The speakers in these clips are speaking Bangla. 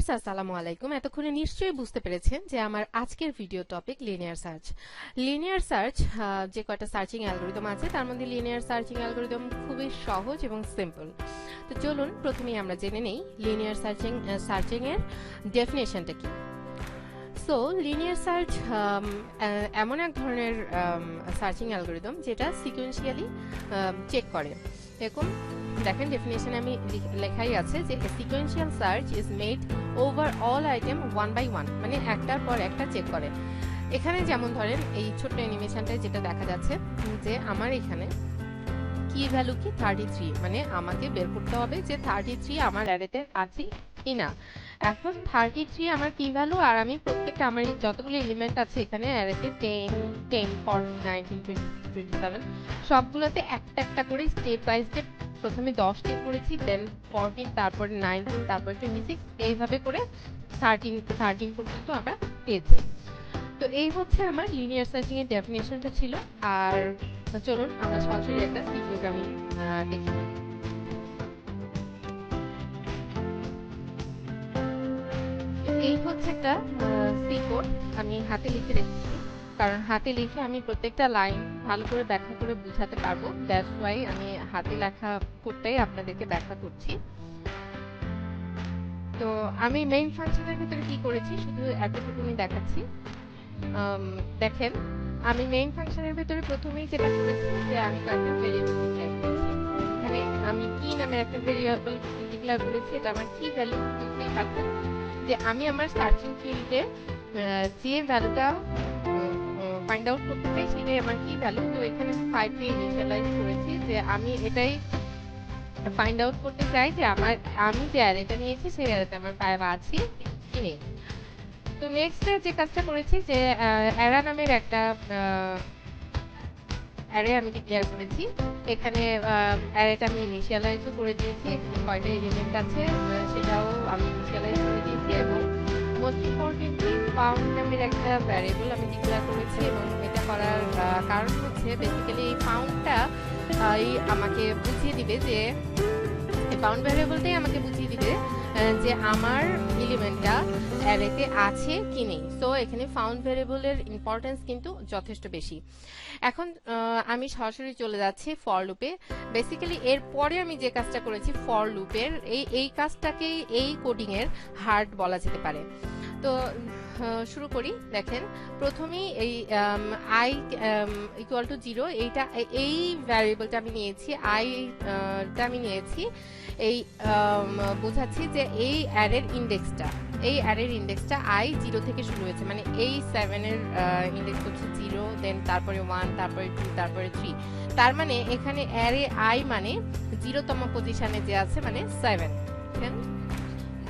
ভিউয়ার্স আসসালামু আলাইকুম। এতক্ষণে নিশ্চয়ই বুঝতে পেরেছেন যে আমার আজকের video topic linear search. Linear search যে কয়টা সার্চিং অ্যালগরিদম আছে তার মধ্যে লিনিয়ার সার্চিং অ্যালগরিদম খুবই সহজ এবং সিম্পল। তো চলুন প্রথমেই আমরা জেনে নেই লিনিয়ার সার্চিং এর ডেফিনেশনটা কি। সো লিনিয়ার সার্চ এমন এক ধরনের সার্চিং অ্যালগরিদম যেটা সিকোয়েন্সিয়ালি চেক করে। দেখেন ডেফিনেশনে আমি লেখাই আছে যে sequential search is made over all item one by one, মানে একটার পর একটা চেক করে। এখানে যেমন ধরেন এই ছোট্ট অ্যানিমেশনটায় যেটা দেখা যাচ্ছে যে আমার এখানে কি ভ্যালু কি 33, মানে আমাকে বের করতে হবে যে 33 আমার অ্যারেতে আছে কিনা। এখন 33 আমার কি ভ্যালু, আর আমি প্রত্যেকটা আমার যতগুলো এলিমেন্ট আছে এখানে অ্যারেতে 10, 10, 40, 19, 26, 27 সবগুলোতে একটা একটা করে স্টেপ বাই স্টেপ প্রথমে 10 স্টেপ করেছি, দেন 14, তারপরে 19, তারপরে 26, এইভাবে করে 13 পর্যন্ত আমরা পেয়েছি। তো এই হচ্ছে আমার লিনিয়ার সার্চিং এর ডেফিনেশনটা ছিল। আর চলুন আমরা সরাসরি একটা সি প্রোগ্রামিং দেখি। এই হচ্ছে একটা সি কোড, আমি হাতে লিখে রেখেছি, কারণ হাতে লিখে আমি প্রত্যেকটা লাইন ভালো করে ব্যাখ্যা করে বুঝাতে পারবো। দ্যাটস ওয়াই আমি হাতে লেখা কোডটাই আপনাদেরকে ব্যাখ্যা করছি। তো আমি মেইন ফাংশনের ভিতরে কি করেছি শুধু এতটুকু আমি দেখাচ্ছি। দেখেন আমি মেইন ফাংশনের ভিতরে প্রথমেই যেটা করেছি যে আমি কয়েকটা ভেরিয়েবল ডিক্লেয়ার করেছি। এখানে আমি কি নামের একটা ভেরিয়েবল ডিক্লেয়ার করেছি, এটা আমার কি ভ্যালু বুঝতেই পারছেন যে আমি আমার সার্চিং ফিল্ডে যে ভ্যালুটা ফাইন্ড আউট করতে চাই সেটাই আমার কি ভ্যালু। তো এখানে 5 দিয়ে ইনিশিয়ালাইজ করেছি যে আমি এটাই ফাইন্ড আউট করতে চাই যে আমি যে অ্যারেটা নিয়েছি সেই অ্যারেতে আমার 5 আছে কি নেই। তো নেক্সট যে কাজটা করেছি যে অ্যারা নামের একটা অ্যারে আমি ডিক্লেয়ার করেছি। এখানে অ্যারেটা আমি ইনিশিয়ালাইজও করে দিয়েছি, কয়টা এলিমেন্ট আছে সেটাও আমি ইনিশিয়ালাইজ করে দিয়েছি, এবং মোস্ট ইম্পর্টেন্টলি ফাউন্ড নামের একটা ভ্যারিয়েবল আমি ডিক্লেয়ার করেছি। এবং এটা করার কারণ হচ্ছে বেসিক্যালি এই ফাউন্ডটা আমাকে বুঝিয়ে দিবে যে ফাউন্ড ভ্যারিয়েবলটাই আমাকে বুঝিয়ে দিবে যে আমার এলিমেন্টটা অ্যারেতে আছে কি নেই। সো এখানে ফাউন্ড ভ্যারিয়েবলের ইম্পর্টেন্স কিন্তু যথেষ্ট বেশি। এখন আমি সরাসরি চলে যাচ্ছি ফর লুপে। বেসিক্যালি এর পরে আমি যে কাজটা করেছি ফর লুপের এই কাজটাকেই এই কোডিং এর হার্ট বলা যেতে পারে। তো শুরু করি। দেখেন প্রথমেই এই আই ইকুয়াল টু 0 এই ভ্যারিয়েবলটা আমি নিয়েছি, আইটা আমি নিয়েছি এই বোঝাচ্ছি যে এই অ্যারের ইন্ডেক্সটা আই 0 থেকে শুরু হয়েছে, মানে এই 7 এর ইন্ডেক্স হচ্ছে 0, দেন তারপরে 1, তারপরে 2, তারপরে 3। তার মানে এখানে অ্যারে আই মানে 0তম পজিশনে যে আছে মানে 7।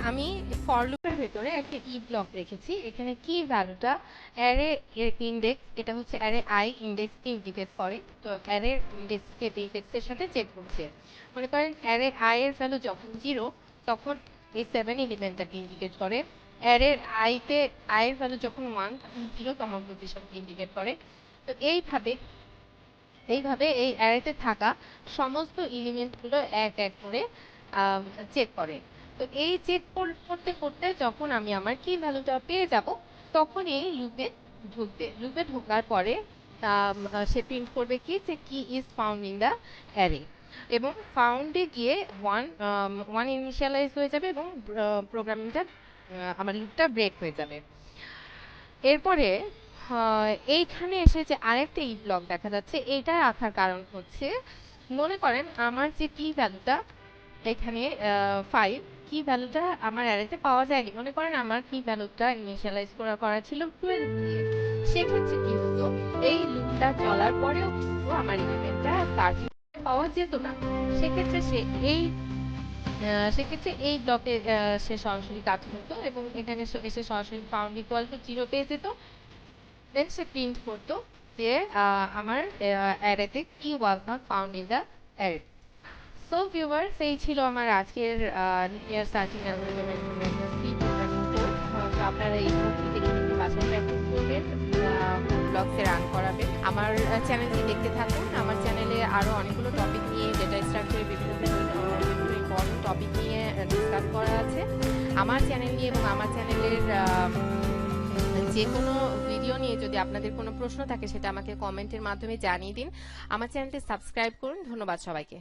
আমি ফর লুপের ভেতরে একটা ই ব্লক রেখেছি। এখানে কি ভ্যালুটা অ্যারে এর ইন্ডেক্স, এটা হচ্ছে অ্যারে আই ইন্ডেক্সকে ইন্ডিকেট করে। তো অ্যারে ইন্ডেক্সের সাথে চেক করছে। মনে করেন অ্যারে আই এর ভ্যালু যখন 0 তখন এই 7 এলিমেন্টটাকে ইন্ডিকেট করে। অ্যারে আই এর ভ্যালু যখন 1 তখন 0তম পজিশনকে ইন্ডিকেট করে। তো এইভাবে এই অ্যারেতে থাকা সমস্ত এলিমেন্টগুলো এক এক করে চেক করে। তো এই চেক করতে করতে যখন আমি আমার কি ভ্যালুটা পেয়ে যাব তখন এই লুপে ঢোকার পরে সে প্রিন্ট করবে কি যে কি is found in the array, এবং ফাউন্ডে গিয়ে 1 ইনিশিয়ালাইজ হয়ে যাবে এবং প্রোগ্রামিংটা আমার লুপটা ব্রেক হয়ে যাবে। এরপরে এইখানে এসে যে আরেকটা ই ব্লক দেখা যাচ্ছে, এটা রাখার কারণ হচ্ছে মনে করেন আমার যে কি ভ্যালুটা এখানে 5 কি ভ্যালুটা আমার অ্যারেতে পাওয়া যায়নি। মনে করেন আমার কি ভ্যালুটা ইনিশিয়ালাইজ করা ছিল 12 দিয়ে। সেক্ষেত্রে কি হতো, এই লুপটা চলার পরেও কিন্তু আমার এলিমেন্টটা পাওয়া যেত না। সেক্ষেত্রে এই ব্লকে সে সরাসরি কাজ করতো এবং এখানে এসে সরাসরি ফাউন্ড ইকুয়াল টু 0 পেয়ে যেত। দেন সে প্রিন্ট করতো যে আমার অ্যারেতে কি was not found in the array. So viewers, এই ছিল আমার আজকের লিনিয়ার সার্চিং অ্যালগরিদমের সি প্রোগ্রামিং কোড। তো আপনারা এই কোডটি দেখে বাসায় প্র্যাকটিস করবেন, ব্লগসে রান করাবেন। আমার চ্যানেলটি দেখতে থাকুন। আমার চ্যানেলে আরো অনেকগুলো টপিক নিয়ে ডেটা স্ট্রাকচারে বিভিন্ন বড় টপিক নিয়ে ডিসকাস করা আছে আমার চ্যানেল নিয়ে, এবং আমার চ্যানেলের যে কোনো ভিডিও নিয়ে যদি আপনাদের কোনো প্রশ্ন থাকে সেটা আমাকে কমেন্টের মাধ্যমে জানিয়ে দিন। আমার চ্যানেলটি সাবস্ক্রাইব করুন। ধন্যবাদ সবাইকে।